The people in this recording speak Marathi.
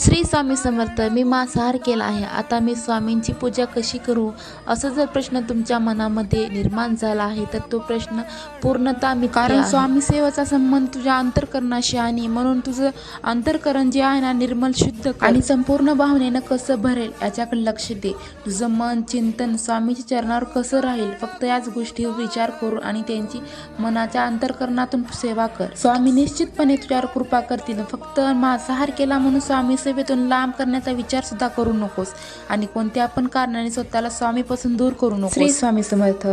श्री स्वामी समर्थ. मी मांसाहार केला आहे, आता मी स्वामींची पूजा कशी करू, असा जर प्रश्न तुमच्या मनामध्ये निर्माण झाला आहे तर तो प्रश्न पूर्णतः मिथ्या कारण आहे. स्वामी सेवेचा संबंध तुझ्या अंतःकरणाशी आणि म्हणून तुझं अंतःकरण जे आहे ना निर्मल शुद्ध कर. आणि संपूर्ण भावनेनं कसं भरेल याच्याकडे लक्ष दे. तुझं मन चिंतन स्वामीच्या चरणावर कसं राहील, फक्त याच गोष्टीवर विचार करू आणि त्यांची मनाच्या अंतःकरणातून सेवा कर. स्वामी निश्चितपणे तुझ्यावर कृपा करतील. फक्त मांसाहार केला म्हणून स्वामी सेवेतून लांब करण्याचा विचार सुद्धा करू नकोस आणि कोणत्या पण कारणाने स्वतःला स्वामीपासून दूर करू नकोस. श्री स्वामी समर्थ.